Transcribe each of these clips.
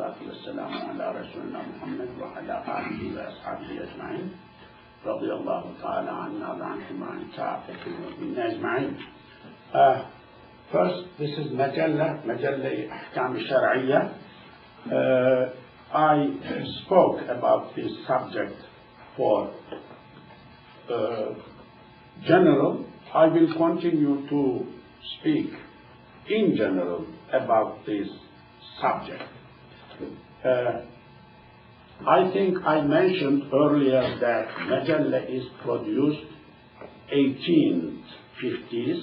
والصلاة والسلام على رسولنا محمد وعلى آله وأصحابه أجمعين رضي الله تعالى عنا وعنهم وعن سعادة المؤمنين أجمعين. First, this is مجلة أحكام الشرعية. I spoke about this subject for general. I will continue to speak in general about this subject. I think I mentioned earlier that mejelle is produced 1850s.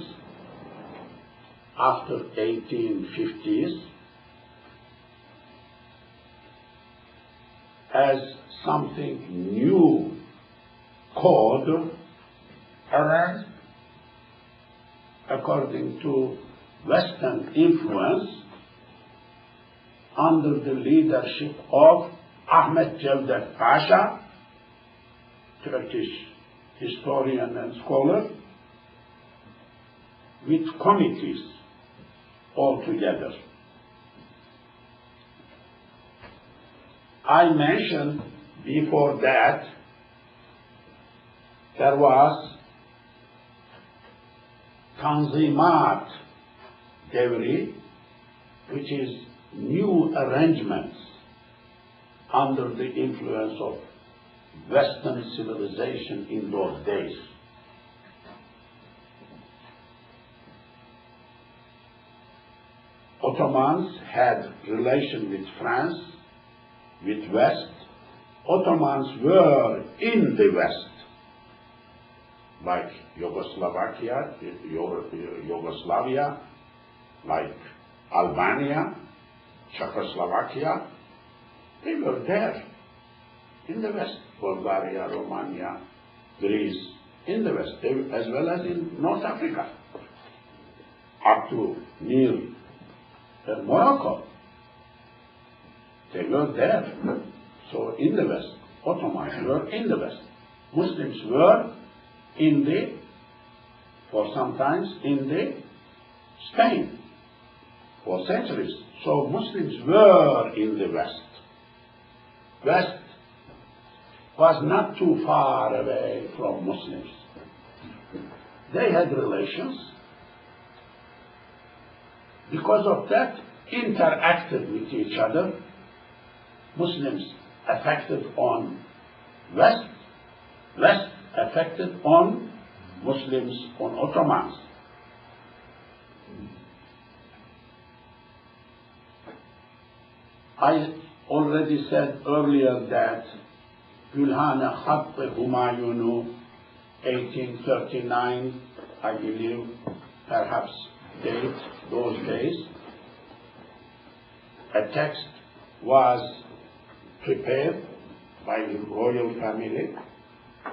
After 1850s, as something new called Arab, according to Western influence, under the leadership of Ahmet Cevdet Pasha, Turkish historian and scholar, with committees altogether. I mentioned before that there was Tanzimat Devri, which is new arrangements under the influence of Western civilization in those days. Ottomans had relation with France, with West. Ottomans were in the West, like Yugoslavia, like Albania, Czechoslovakia. They were there in the West. Bulgaria, Romania, Greece, in the West, as well as in North Africa, up to near Morocco. They were there. So in the West, Ottomans were in the West. Muslims were in the, for sometimes in the Spain for centuries. So Muslims were in the West. West was not too far away from Muslims. They had relations. Because of that, interacted with each other. Muslims affected on West, West affected on Muslims, on Ottomans. I already said earlier that Gülhane Hattı Humayun'u 1839, I believe, perhaps date those days, a text was prepared by the royal family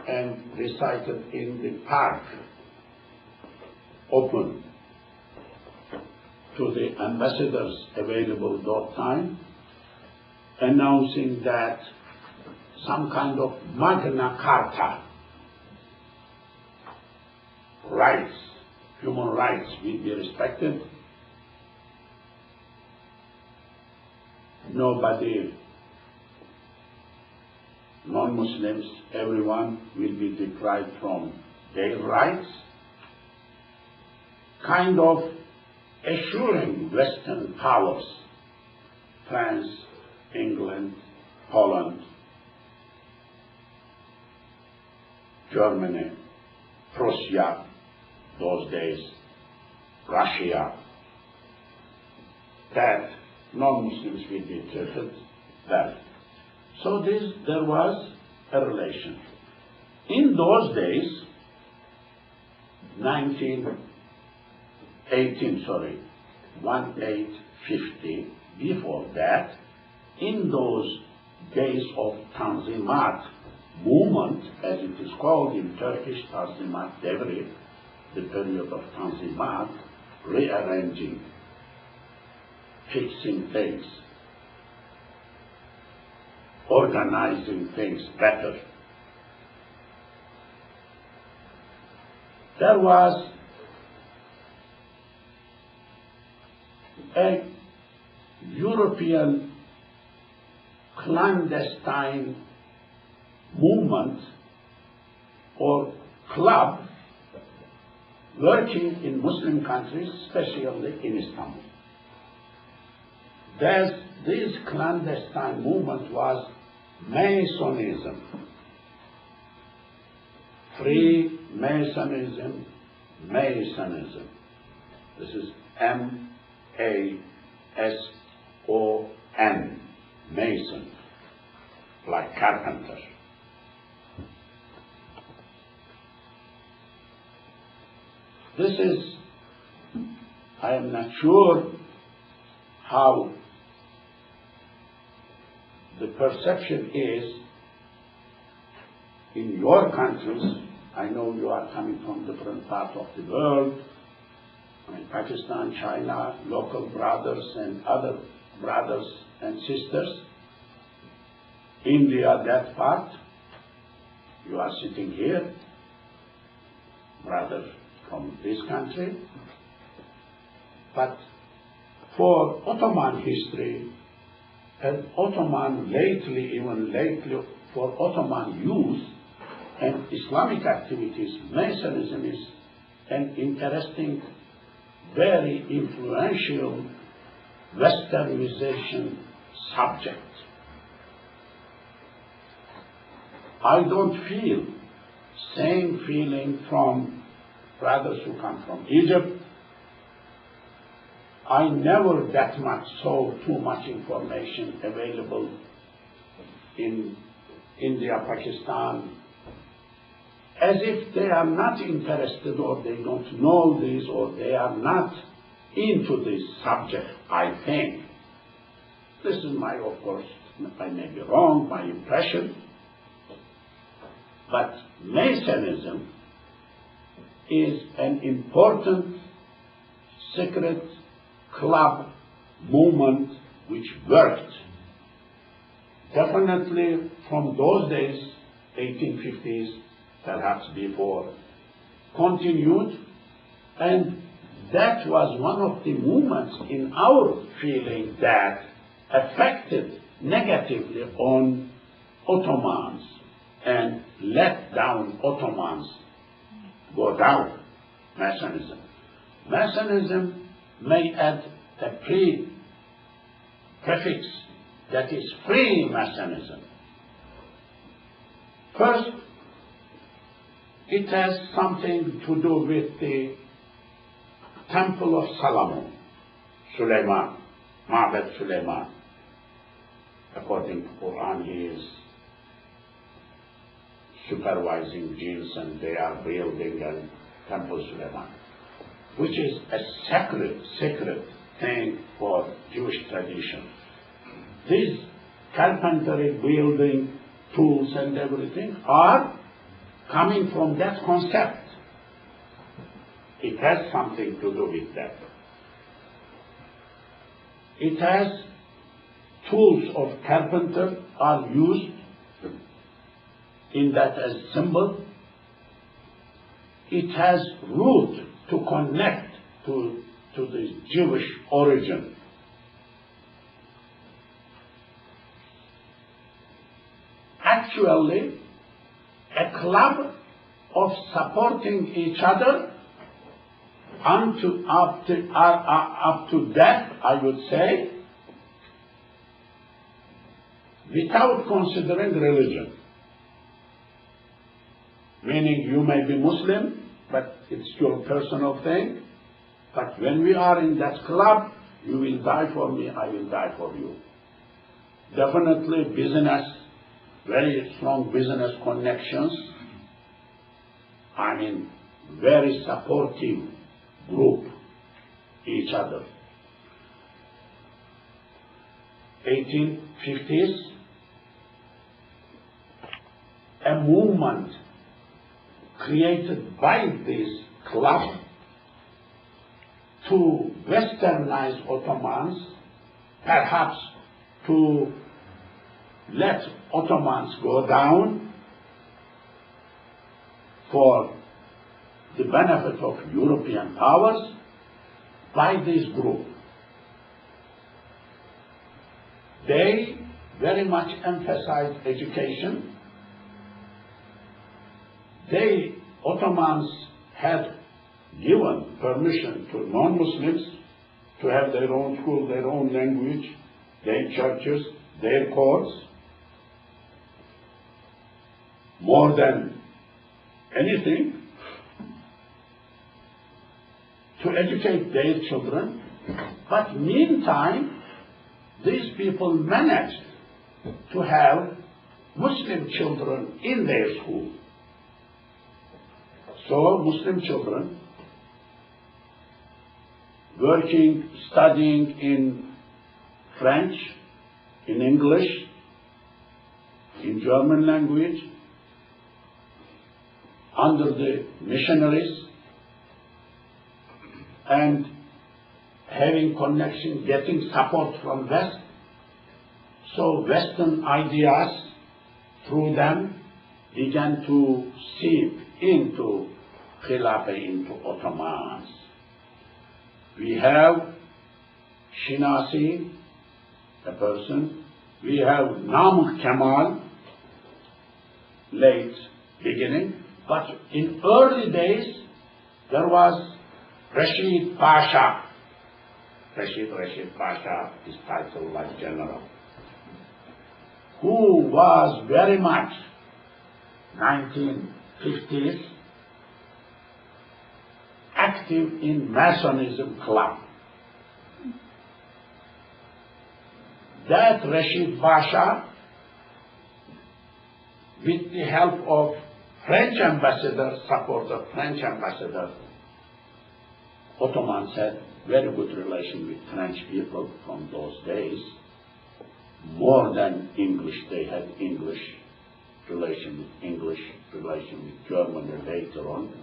and recited in the park, open to the ambassadors available that time, announcing that some kind of Magna Carta, rights, human rights will be respected. Nobody, non-Muslims, everyone will be deprived from their rights, kind of assuring Western powers, France, England, Holland, Germany, Prussia, those days, Russia, that non-Muslims will be treated well. So there was a relation. In those days, 1850, before that, in those days of Tanzimat movement, as it is called in Turkish, Tanzimat Devri, the period of Tanzimat, rearranging, fixing things, organizing things better. There was a European clandestine movement or club working in Muslim countries, especially in Istanbul. This clandestine movement was Masonism, Freemasonism, Masonism. This is M-A-S-O-N, Mason, like carpenter. This is, I am not sure how the perception is in your countries. I know you are coming from different parts of the world, Pakistan, China, local brothers and other brothers and sisters. India, that part. You are sitting here, brothers from this country. But for Ottoman history, and Ottoman even lately for Ottoman use and Islamic activities, Masonism is an interesting, very influential Westernization subject. I don't feel same feeling from brothers who come from Egypt. I never that much saw too much information available in India, Pakistan, as if they are not interested or they don't know this or they are not into this subject, I think. This is my, of course, I may be wrong, my impression. But Masonism is an important secret club movement which worked. Definitely from those days, 1850s, perhaps before, continued, and that was one of the movements in our feeling that affected negatively on Ottomans and let down Ottomans go down. Masonism. Masonism may add a prefix that is Freemasonism. First, it has something to do with the Temple of Solomon, Suleiman, Ma'bad Suleiman. According to Quran, he is supervising jinns and they are building a Temple Suleiman, which is a sacred thing for Jewish tradition. These carpentry, building, tools and everything are coming from that concept. It has something to do with that. It has tools of carpenter are used in that as symbol. It has root to connect to the Jewish origin. Actually, a club of supporting each other up to death, I would say, without considering religion. Meaning you may be Muslim, but it's your personal thing. But when we are in that club, you will die for me, I will die for you. Definitely business, very strong business connections. I mean, very supportive group, each other. 1850s, a movement created by this club to westernize Ottomans, perhaps to let Ottomans go down for the benefit of European powers by this group. They very much emphasized education. Ottomans had given permission to non-Muslims to have their own school, their own language, their churches, their courts. More than anything, to educate their children. But meantime, these people managed to have Muslim children in their school. So Muslim children working, studying in French, in English, in German language, under the missionaries, and having connection, getting support from West. So Western ideas through them began to seep into Khilafah, into Ottomans. We have Shinasi, a person. We have Namık Kemal, late beginning. But in early days, there was Rashid Pasha. Rashid Pasha is titled like general, who was very much 1950s active in Masonism club. That Rashid Pasha, with the help of French ambassador, support of French ambassador, Ottomans had very good relation with French people from those days. More than English, they had English relation with English, relation with Germany later on.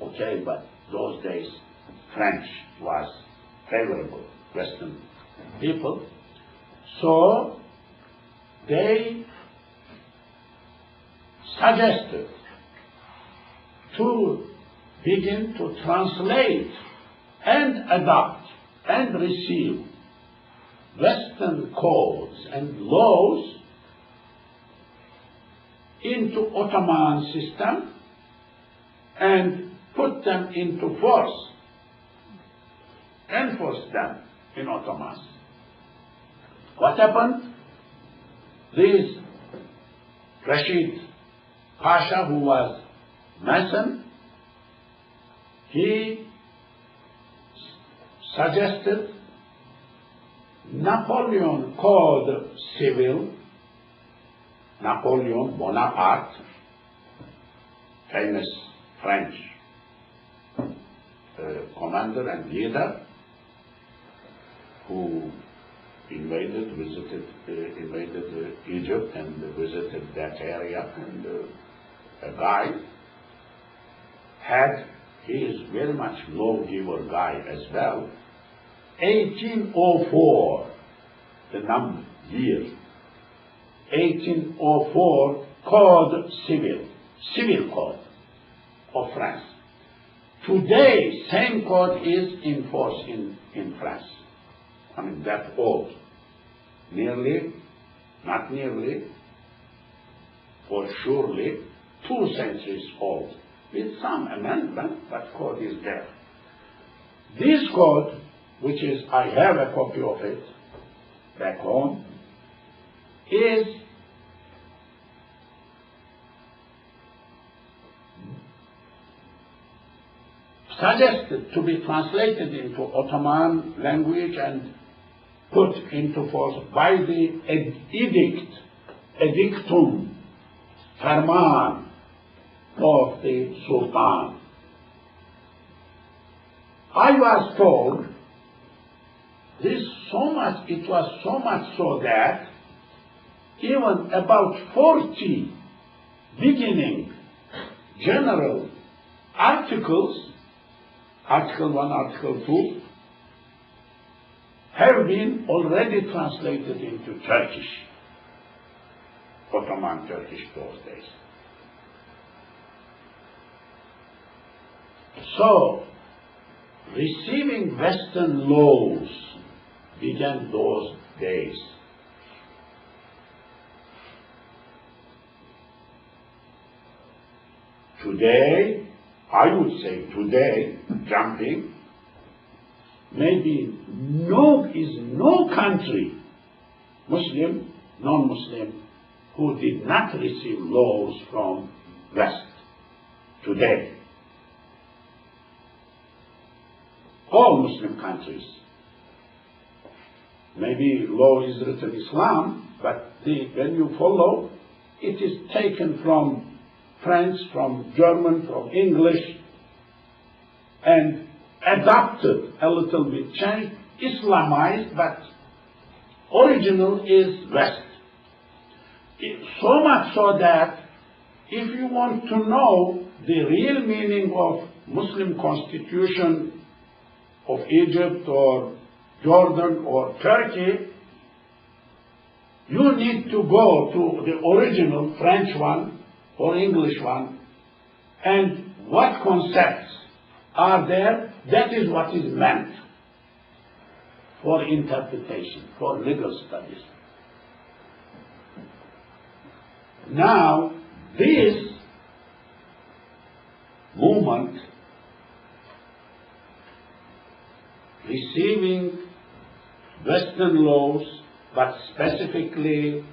Okay, but those days French was favorable Western people. So they suggested to begin to translate and adopt and receive Western codes and laws into Ottoman system and put them into force, enforce them in Ottomans. What happened? This Rashid Pasha, who was Mason, he suggested Napoleon Code Civil, Napoleon Bonaparte, famous French commander and leader, who invaded Egypt and visited that area, and a guy he is very much lawgiver guy as well. 1804, the number, year, 1804 Code Civil Code of France. Today, same code is in force in France. I mean, that old. Nearly, not nearly, or surely, 2 centuries old. With some amendment, but code is there. This code, which is, I have a copy of it back home, is suggested to be translated into Ottoman language and put into force by the edictum, ferman of the Sultan. I was told it was so much so that even about 40 beginning general articles, Article 1, Article 2, have been already translated into Turkish, Ottoman Turkish those days. So, receiving Western laws began those days. Today, I would say today, jumping, maybe no country, Muslim, non-Muslim, who did not receive laws from West today. All Muslim countries. Maybe law is written Islam, but when you follow, it is taken from French, from German, from English, and adapted a little bit, changed, Islamized, but original is West. So much so that if you want to know the real meaning of Muslim constitution of Egypt or Jordan or Turkey, you need to go to the original French one or English one, and what concepts are there, that is what is meant for interpretation, for legal studies. Now, this movement receiving Western laws, but specifically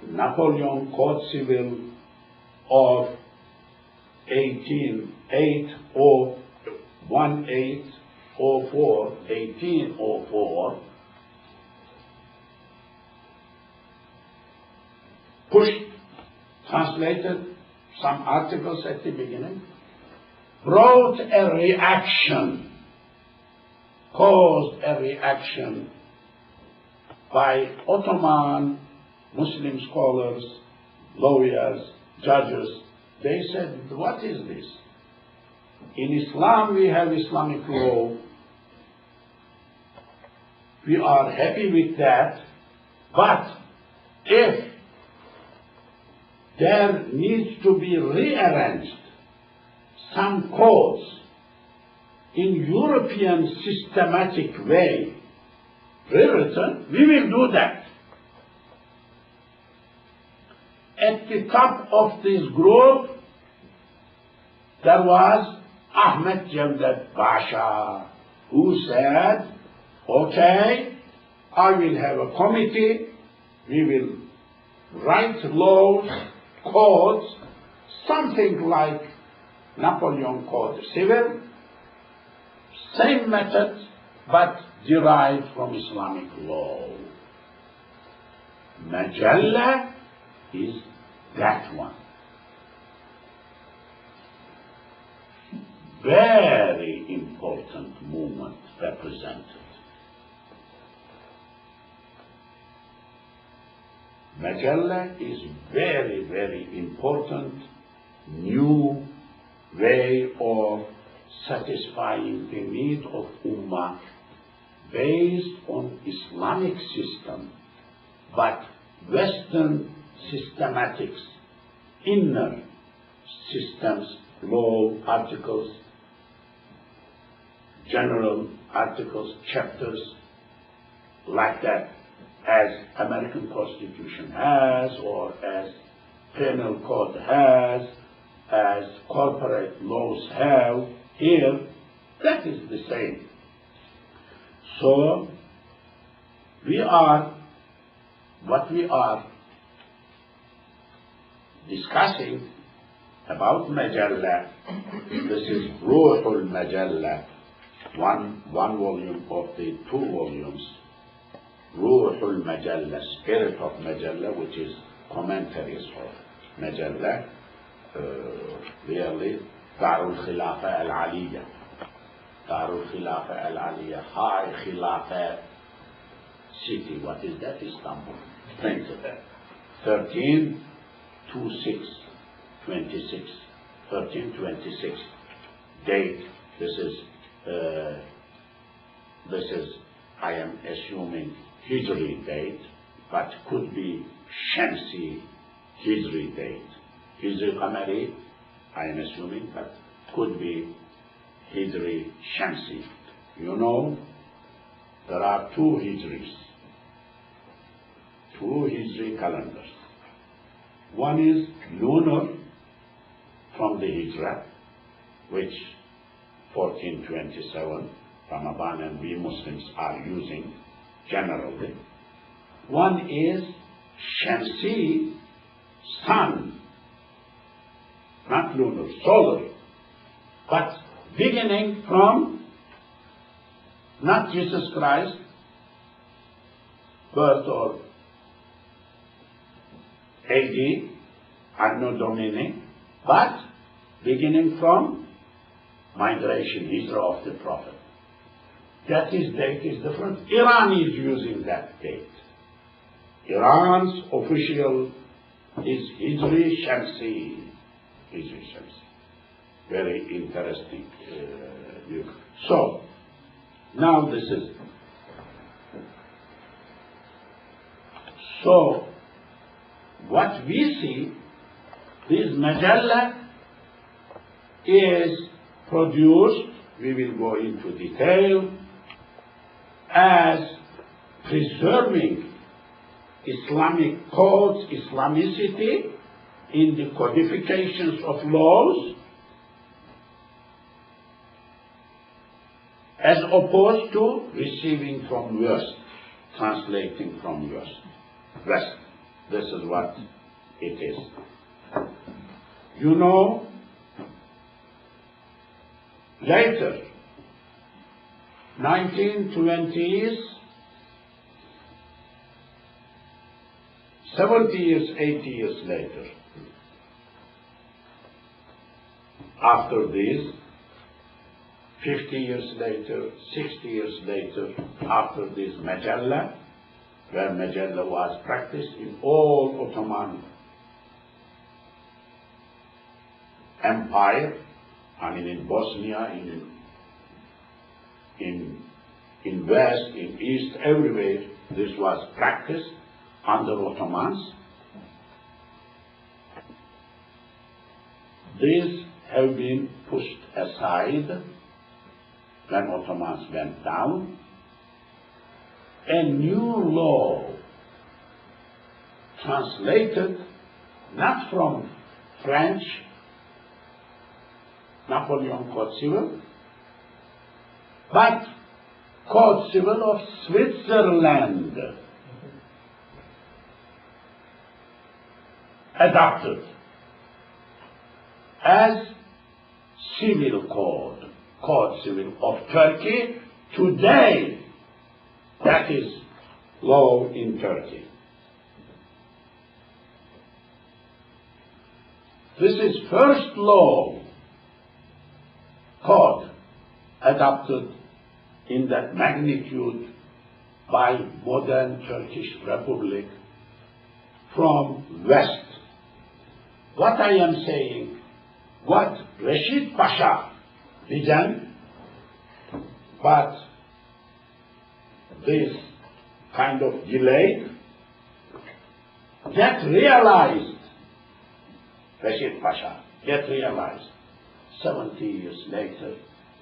Napoleon Code Civil of 1804, pushed, translated some articles at the beginning, brought a reaction, caused a reaction by Ottoman Muslim scholars, lawyers, judges. They said, what is this? In Islam we have Islamic law. We are happy with that. But if there needs to be rearranged some codes in European systematic way, rewritten, we will do that. At the top of this group, there was Ahmed Cevdet Pasha, who said, okay, I will have a committee, we will write laws, codes, something like Napoleon Code Civil, same method, but derived from Islamic law. Mejelle is that one. Very important movement represented. Mejelle is very, very important new way of satisfying the need of Ummah based on Islamic system, but Western systematics, inner systems, law, articles, general articles, chapters, like that, as American Constitution has, or as Penal Code has, as corporate laws have. Here, that is the same. So, what we are discussing about Mejelle, this is Ruhul Mejelle, one volume of the 2 volumes, Ruhul Mejelle, Spirit of Mejelle, which is commentaries of Mejelle, really, Darul Khilafa al-Aliyah, Darul Khilafa al-Aliyah, High Khilafa city, what is that? Istanbul, printed 1326, date, this is, I am assuming, Hijri date, but could be Shamsi Hijri date. Hijri Qamari, I am assuming, but could be Hijri Shamsi. You know, there are 2 Hijris, 2 Hijri calendars. One is lunar, from the Hijrah, which 1427 Ramadan and we Muslims are using generally. One is Shamsi, sun, not lunar, solar, but beginning from not Jesus Christ, birth or AD, Anno Domini, but beginning from migration, Hijrah of the Prophet. That is, date is different. Iran is using that date. Iran's official is Hijri Shamsi. Hijri Shamsi. Very interesting view. So, now this is. So, what we see, this mejelle is produced, we will go into detail, as preserving Islamic codes, Islamicity in the codifications of laws, as opposed to receiving from West, translating from West. This is what it is. You know, later, 1920s, 70 years, 80 years later, after this, 50 years later, 60 years later, after this mejelle, where mejelle was practiced in all Ottoman Empire, I mean in Bosnia, in West, in East, everywhere, this was practiced under Ottomans. These have been pushed aside when Ottomans went down. A new law translated not from French, Napoleon Code Civil, but Code Civil of Switzerland, adopted as civil code, Code Civil of Turkey. Today, that is law in Turkey. This is first law, code, adopted in that magnitude by modern Turkish Republic from West. What I am saying, what Reşit Pasha began, but this kind of delay, get realized, Reşit Pasha, get realized 70 years later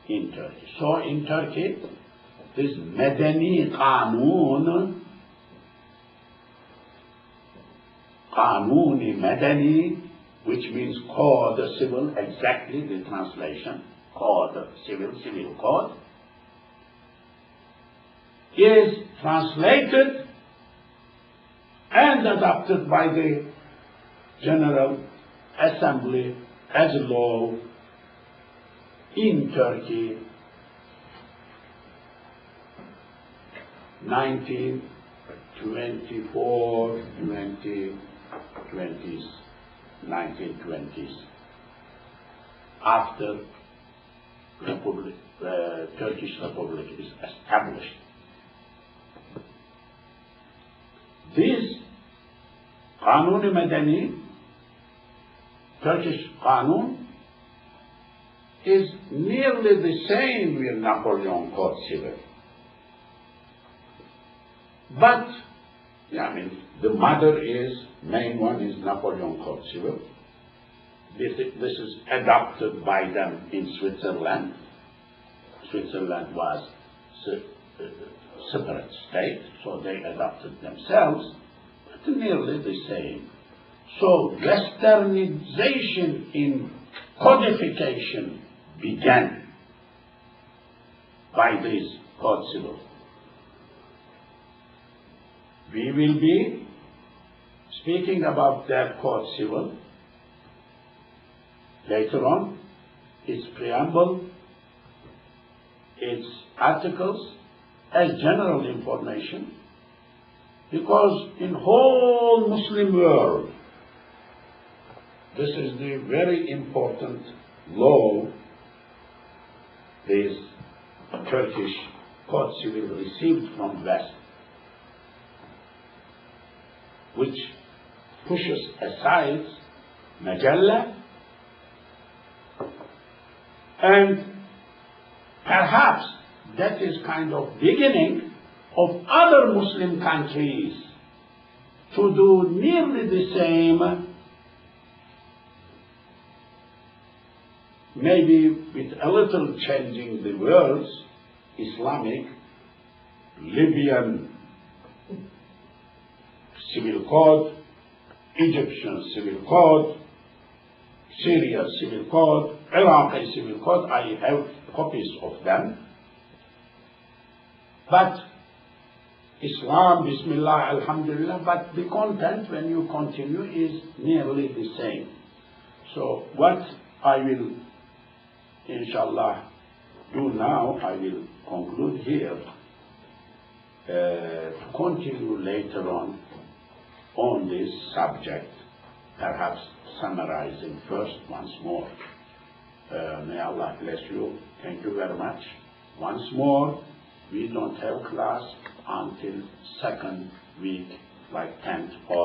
in Turkey. So in Turkey, this Medeni Kanun, Kanuni Medeni, which means code civil, exactly the translation, code civil code, is translated and adopted by the General Assembly as law in Turkey 1920s, after Turkish Republic is established. This Kanun-i Medeni, Turkish Kanun, is nearly the same with Napoleon Code Civil. But, the mother main one is Napoleon Code Civil. This is adopted by them in Switzerland. Switzerland was a separate state, so they adopted themselves, but nearly the same. So Westernization in codification began by this Code Civil. We will be speaking about that Code Civil later on, its preamble, its articles, as general information, because in whole Muslim world, this is the very important law this Turkish Code Civil received from West, which pushes aside mejelle and perhaps that is kind of beginning of other Muslim countries to do nearly the same, maybe with a little changing the words, Islamic, Libyan civil code, Egyptian civil code, Syria civil code, Iraqi civil code. I have copies of them. But Islam, Bismillah, Alhamdulillah, but the content, when you continue, is nearly the same. So what I will, inshallah, do now, I will conclude here, to continue later on this subject, perhaps summarizing first once more. May Allah bless you. Thank you very much. Once more, we don't have class until second week, like 10th or